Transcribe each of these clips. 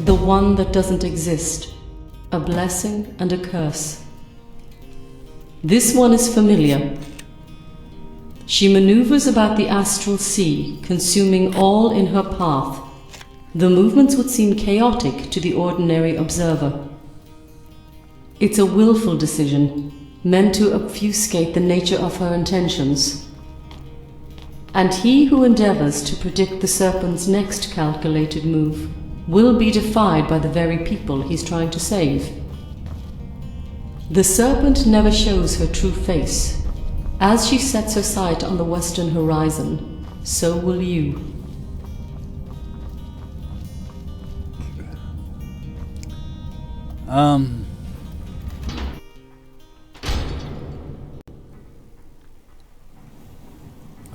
The one that doesn't exist. A blessing and a curse. This one is familiar. She maneuvers about the astral sea, consuming all in her path. The movements would seem chaotic to the ordinary observer. It's a willful decision, meant to obfuscate the nature of her intentions. And he who endeavors to predict the Serpent's next calculated move will be defied by the very people he's trying to save. The Serpent never shows her true face. As she sets her sight on the western horizon, so will you.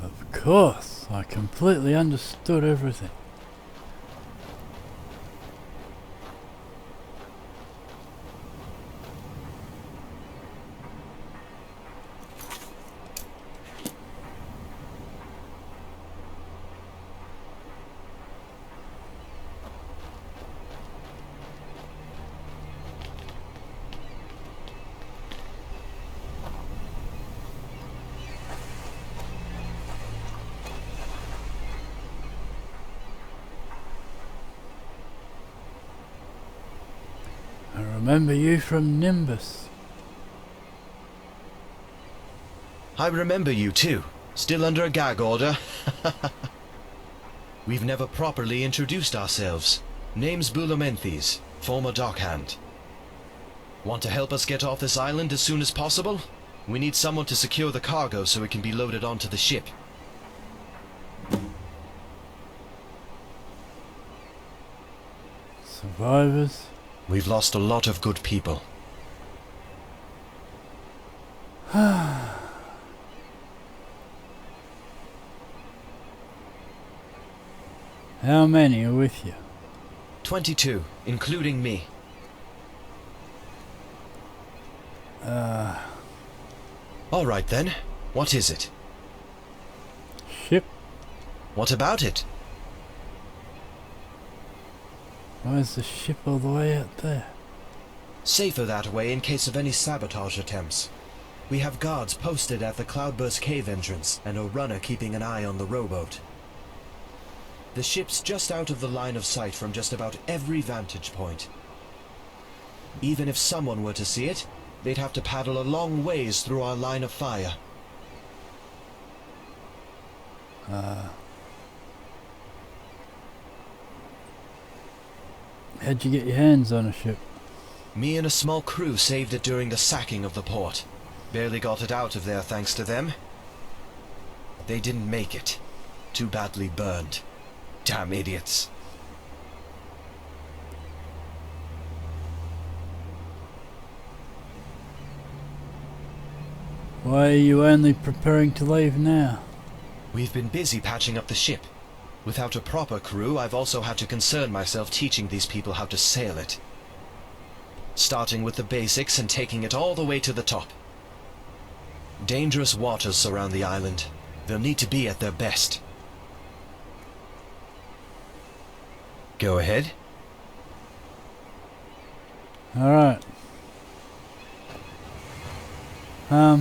Of course, I completely understood everything. I remember you from Nimbus. I remember you too. Still under a gag order. We've never properly introduced ourselves. Name's Bulumenthes, former dockhand. Want to help us get off this island as soon as possible? We need someone to secure the cargo so it can be loaded onto the ship. Survivors? We've lost a lot of good people. How many are with you? 22, including me. All right then. What is it? Ship? What about it? Why is the ship all the way out there? Safer that way in case of any sabotage attempts. We have guards posted at the Cloudburst Cave entrance and a runner keeping an eye on the rowboat. The ship's just out of the line of sight from just about every vantage point. Even if someone were to see it, they'd have to paddle a long ways through our line of fire. How'd you get your hands on a ship? Me and a small crew saved it during the sacking of the port. Barely got it out of there thanks to them. They didn't make it. Too badly burned. Damn idiots. Why are you only preparing to leave now? We've been busy patching up the ship. Without a proper crew, I've also had to concern myself teaching these people how to sail it. Starting with the basics and taking it all the way to the top. Dangerous waters surround the island. They'll need to be at their best. Go ahead. Alright. How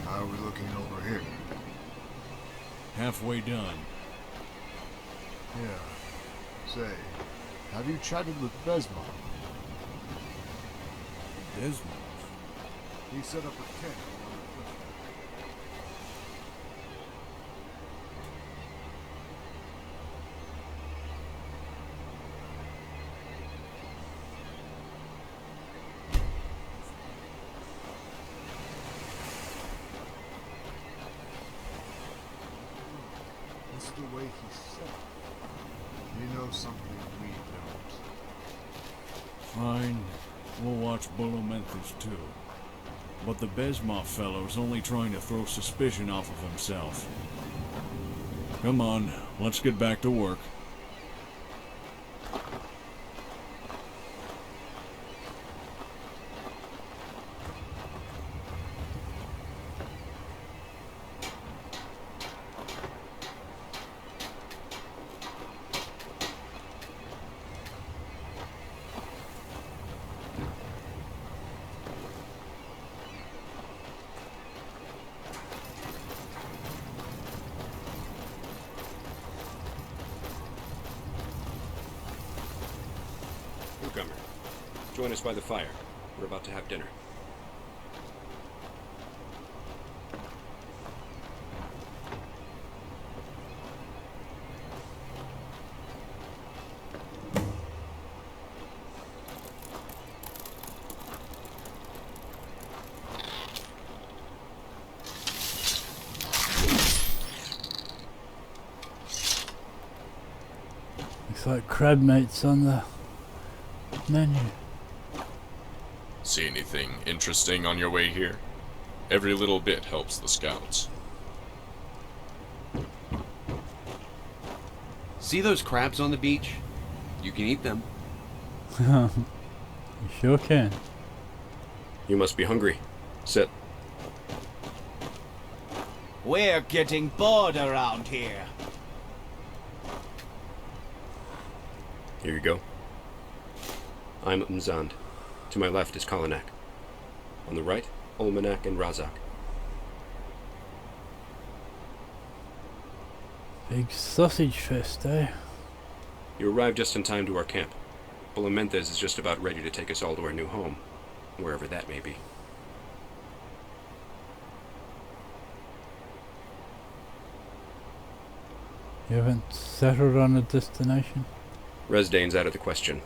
are we looking over here? Halfway done. Yeah. Say, have you chatted with Besmar? Desmond. He set up a tent along the cliff. It's the way he said it. He knows something we don't. Fine. We'll watch Bulumenthes too. But the Besma fellow's only trying to throw suspicion off of himself. Come on, let's get back to work. Join us by the fire. We're about to have dinner. Looks like crab meat's on the menu. See anything interesting on your way here? Every little bit helps the scouts. See those crabs on the beach? You can eat them. You sure can. You must be hungry. Sit. We're getting bored around here. Here you go. I'm Mzand. To my left is Kalanak. On the right, Ulmanak and Razak. Big sausage fest, eh? You arrived just in time to our camp. Bulamenthes is just about ready to take us all to our new home, wherever that may be. You haven't settled on a destination? Resdane's out of the question.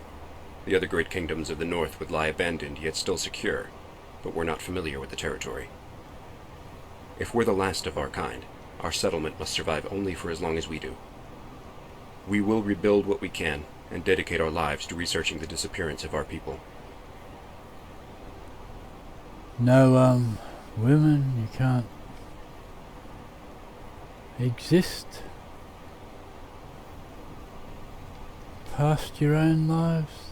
The other great kingdoms of the north would lie abandoned, yet still secure, but we're not familiar with the territory. If we're the last of our kind, our settlement must survive only for as long as we do. We will rebuild what we can, and dedicate our lives to researching the disappearance of our people. No, women, you can't exist past your own lives?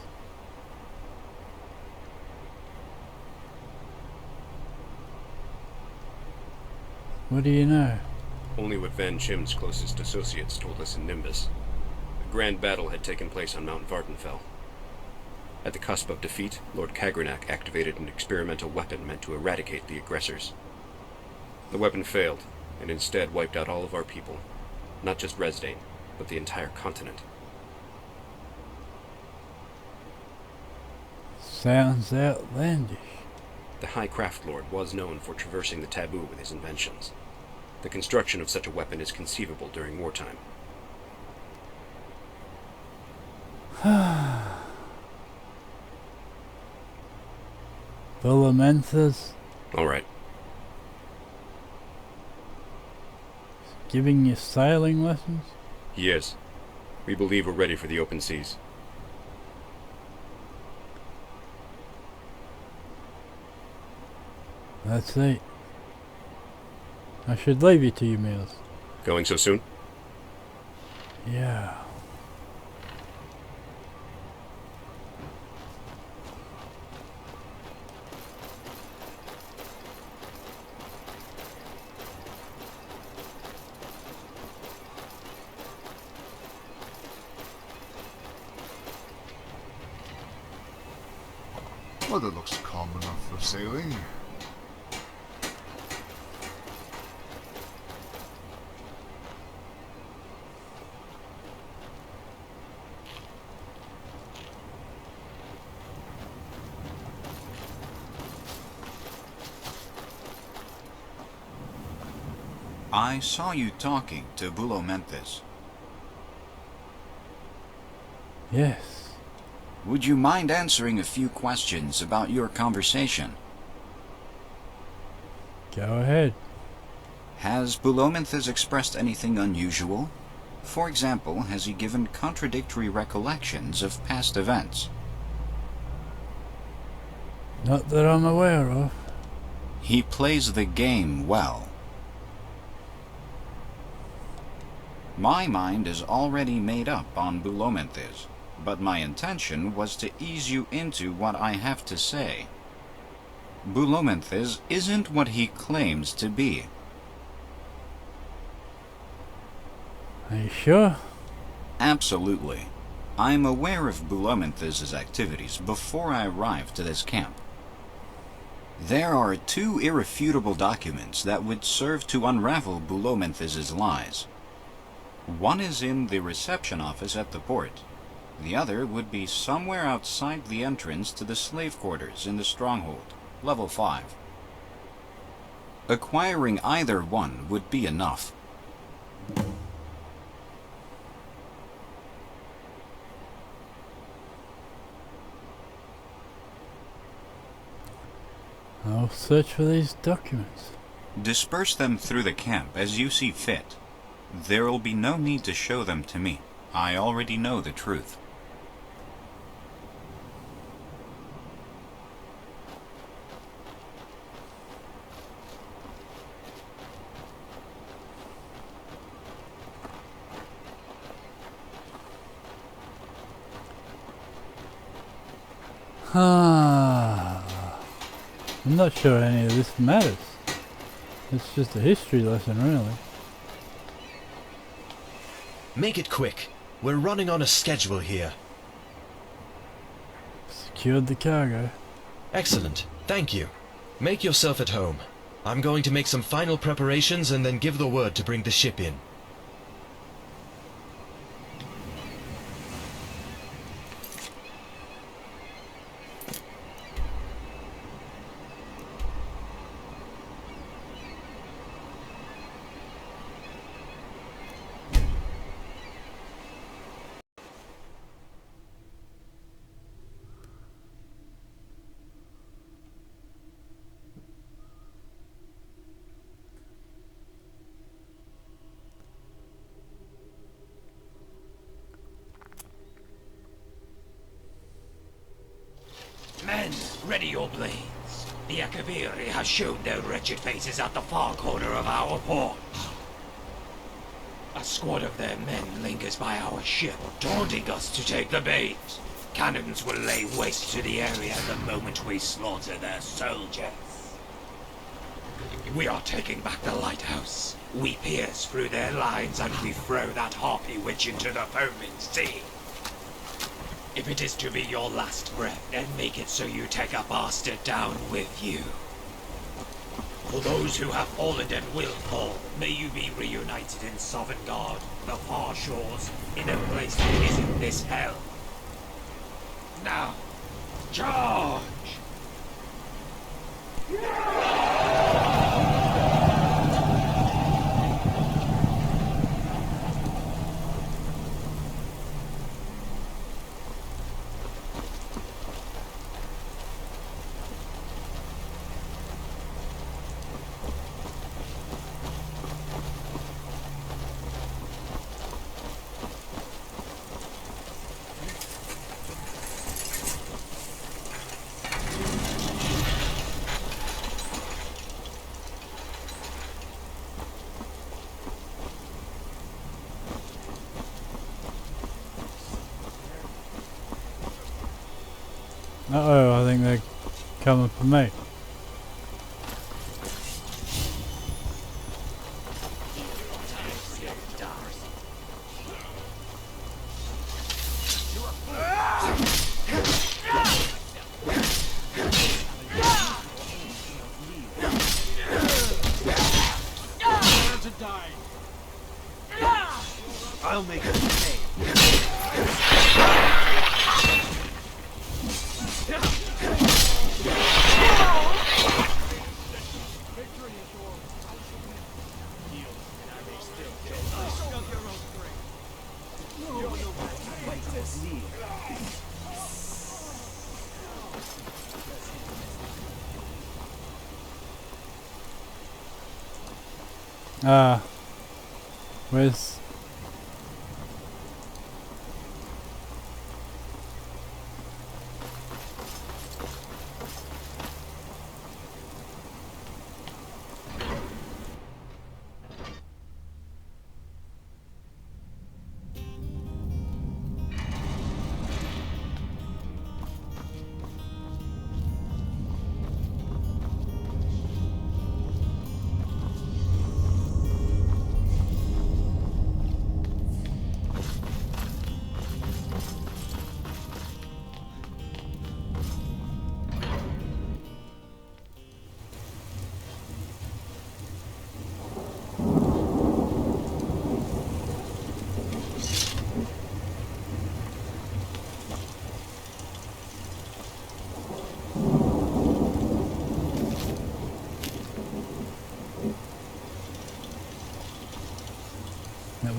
What do you know? Only what Van Chim's closest associates told us in Nimbus. A grand battle had taken place on Mount Vardenfell. At the cusp of defeat, Lord Kagranak activated an experimental weapon meant to eradicate the aggressors. The weapon failed, and instead wiped out all of our people. Not just Resdane, but the entire continent. Sounds outlandish. The High Craft Lord was known for traversing the taboo with his inventions. The construction of such a weapon is conceivable during wartime. Bulamenthes All right. giving you sailing lessons? He is. We believe we're ready for the open seas. That's it. I should leave you to your meals. Going so soon? Yeah. Weather looks calm enough for sailing. I saw you talking to Bulamenthes. Yes. Would you mind answering a few questions about your conversation? Go ahead. Has Bulamenthes expressed anything unusual? For example, has he given contradictory recollections of past events? Not that I'm aware of. He plays the game well. My mind is already made up on Bulamenthes, but my intention was to ease you into what I have to say. Bulamenthes isn't what he claims to be. Are you sure? Absolutely. I'm aware of Bulamenthes' activities before I arrived to this camp. There are two irrefutable documents that would serve to unravel Bulamenthes' lies. One is in the reception office at the port. The other would be somewhere outside the entrance to the slave quarters in the stronghold, level 5. Acquiring either one would be enough. I'll search for these documents. Disperse them through the camp as you see fit. There will be no need to show them to me. I already know the truth. I'm not sure any of this matters. It's just a history lesson, really. Make it quick. We're running on a schedule here. Secured the cargo. Excellent. Thank you. Make yourself at home. I'm going to make some final preparations and then give the word to bring the ship in. Men, ready your blades. The Akaviri has shown their wretched faces at the far corner of our port. A squad of their men lingers by our ship, taunting us to take the bait. Cannons will lay waste to the area the moment we slaughter their soldiers. We are taking back the lighthouse. We pierce through their lines and we throw that harpy witch into the foaming sea. If it is to be your last breath, then make it so you take a bastard down with you. For those who have fallen and will fall, may you be reunited in Sovngarde, the far shores, in a place that isn't this hell. Now, charge! Uh-oh, I think they're coming for me. I'll make it pay. Where's...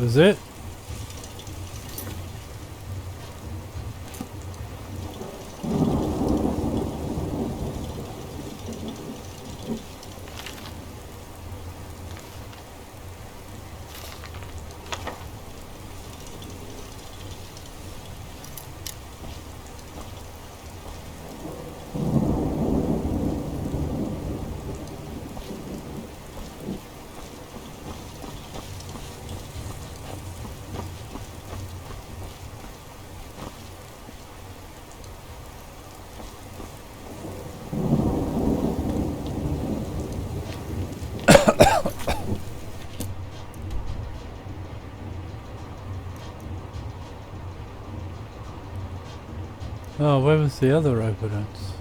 was it? Oh, where was the other evidence?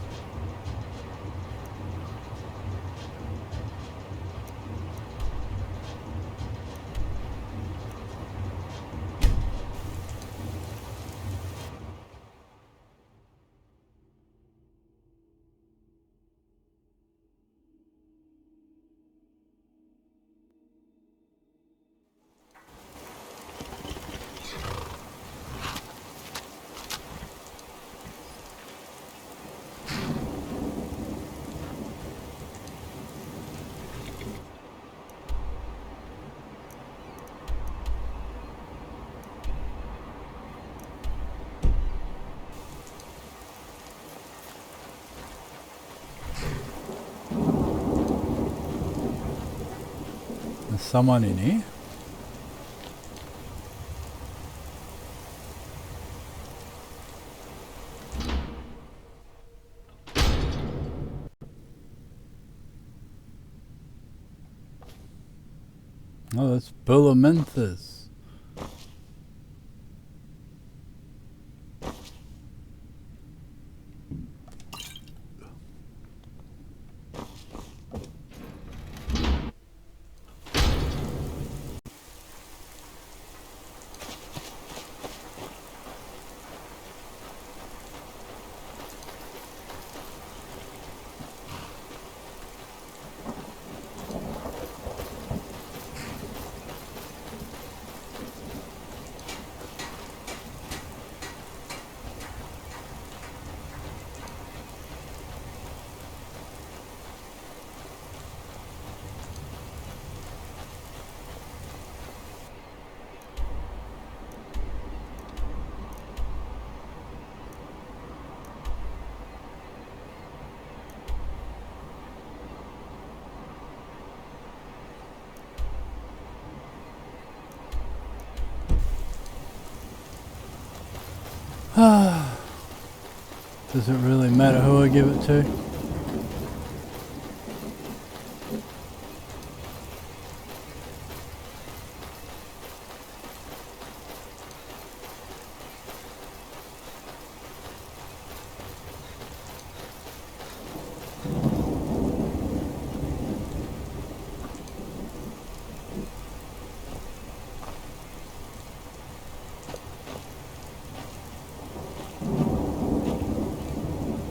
There's someone in here. Oh, that's Bulamenthus. Does it really matter who I give it to?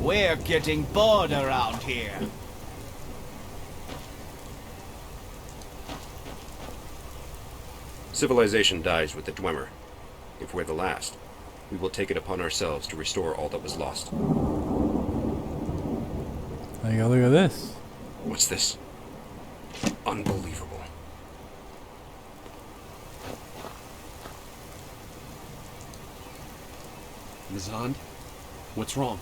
We're getting bored around here. Civilization dies with the Dwemer. If we're the last, we will take it upon ourselves to restore all that was lost. There you go, look at this. What's this? Unbelievable. Mizand? What's wrong?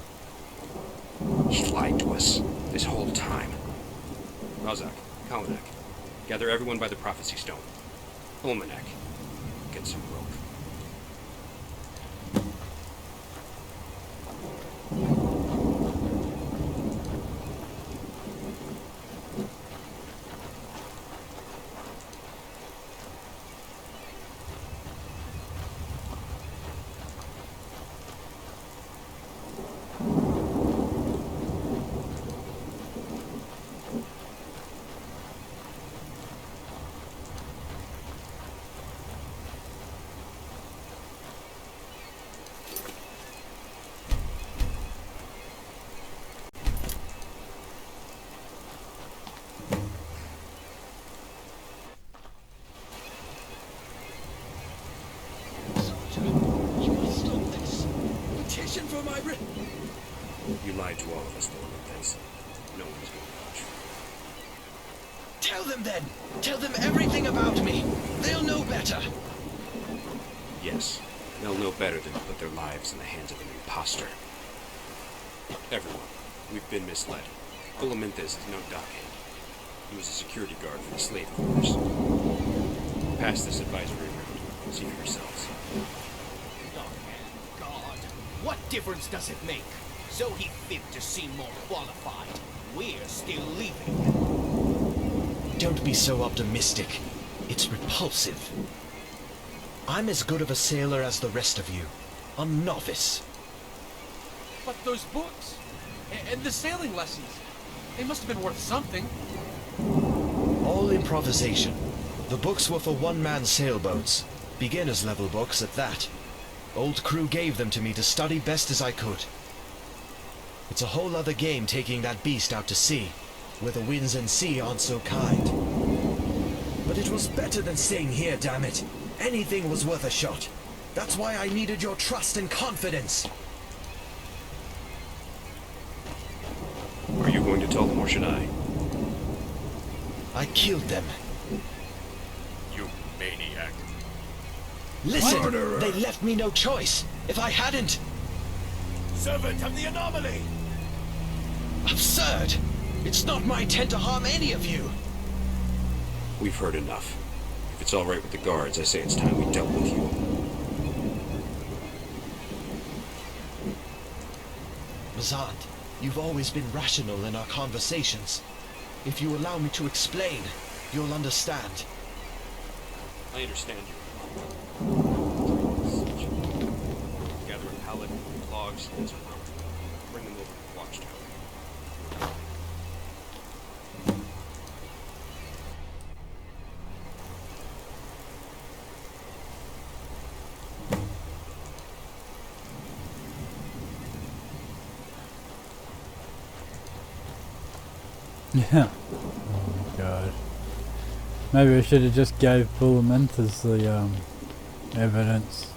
He lied to us this whole time. Razak, Kalanak, gather everyone by the prophecy stone. Ulmanek, get some rope. lie to all of us, Bullomanthus. No one's going to vouch. Tell them then! Tell them everything about me! They'll know better! Yes, they'll know better than to put their lives in the hands of an imposter. Everyone, we've been misled. Bullomanthus is no dockhand. He was a security guard for the slave quarters. Pass this advisory around. See for yourselves. Dockhand God. What difference does it make? So he fibbed to seem more qualified. We're still leaving. Don't be so optimistic. It's repulsive. I'm as good of a sailor as the rest of you. A novice. But those books, and the sailing lessons, they must have been worth something. All improvisation. The books were for one-man sailboats. Beginner's level books at that. Old crew gave them to me to study best as I could. It's a whole other game taking that beast out to sea, where the winds and sea aren't so kind. But it was better than staying here, damn it. Anything was worth a shot. That's why I needed your trust and confidence. Are you going to tell them, or should I? I killed them. You maniac. Listen, they left me no choice. If I hadn't... Servant of the anomaly! Absurd! It's not my intent to harm any of you. We've heard enough. If it's all right with the guards, I say it's time we dealt with you. Mazant, you've always been rational in our conversations. If you allow me to explain, you'll understand. I understand you. Gather a pallet, logs, and some rope. Bring them over to the watchtower. Yeah. Oh my god. Maybe I should have just gave Bullomanthus the evidence.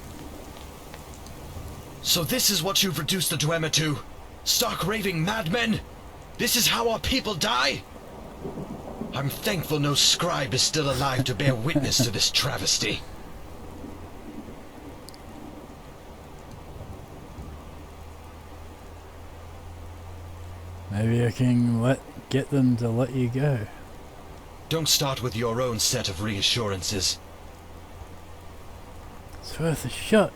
So this is what you've reduced the Dwemer to? Stark raving madmen? This is how our people die? I'm thankful no scribe is still alive to bear witness to this travesty. Maybe I can get them to let you go. Don't start with your own set of reassurances. It's worth a shot.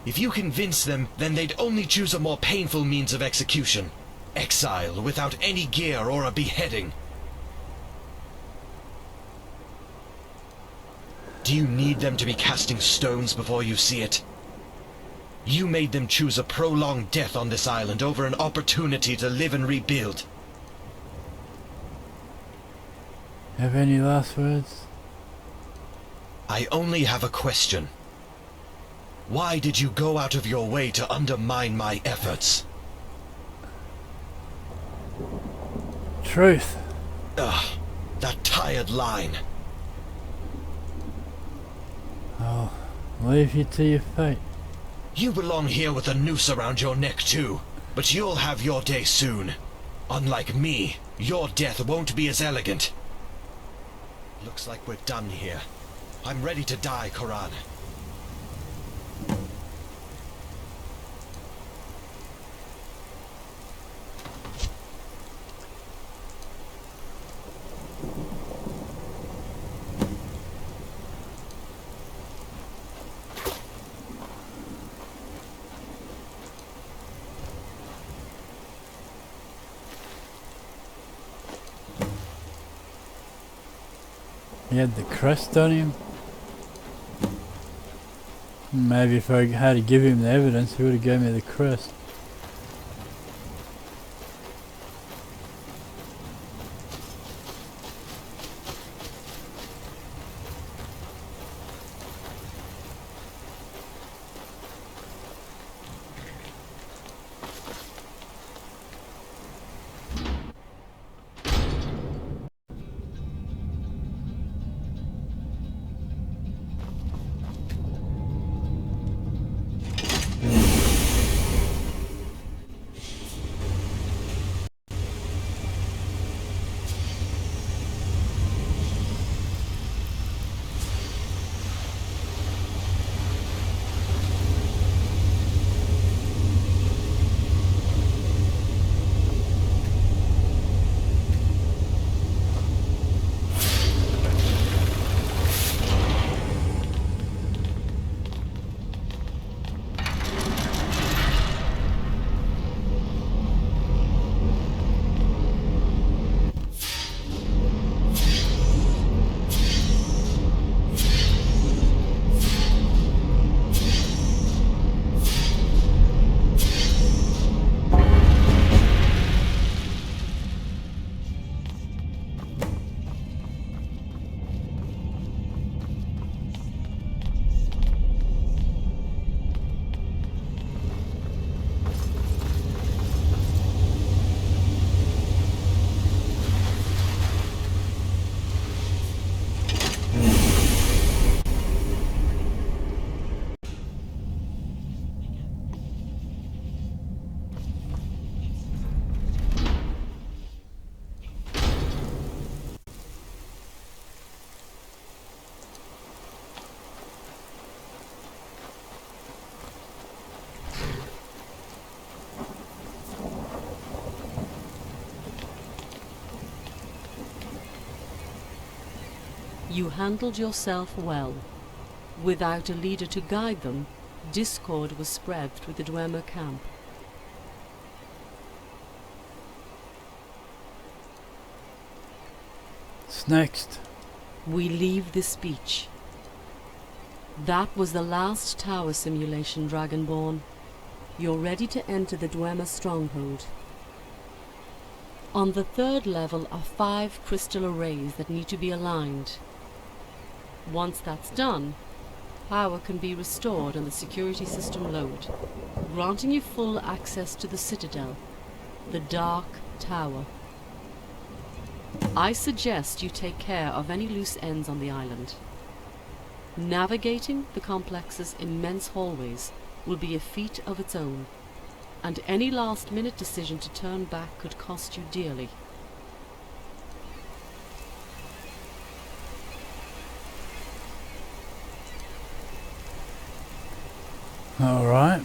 If you convince them, then they'd only choose a more painful means of execution. Exile without any gear or a beheading. Do you need them to be casting stones before you see it? You made them choose a prolonged death on this island over an opportunity to live and rebuild. Have any last words? I only have a question. Why did you go out of your way to undermine my efforts? Truth. Ugh, that tired line. I'll leave you to your fate. You belong here with a noose around your neck too, but you'll have your day soon. Unlike me, your death won't be as elegant. Looks like we're done here. I'm ready to die, Koran. He had the crest on him. Maybe if I had to give him the evidence, he would have given me the crest. You handled yourself well. Without a leader to guide them, discord was spread through the Dwemer camp. What's next? We leave this beach. That was the last tower simulation, Dragonborn. You're ready to enter the Dwemer stronghold. On the 3rd level are 5 crystal arrays that need to be aligned. Once that's done, power can be restored and the security system load, granting you full access to the Citadel, the Dark Tower. I suggest you take care of any loose ends on the island. Navigating the complex's immense hallways will be a feat of its own, and any last-minute decision to turn back could cost you dearly. Alright.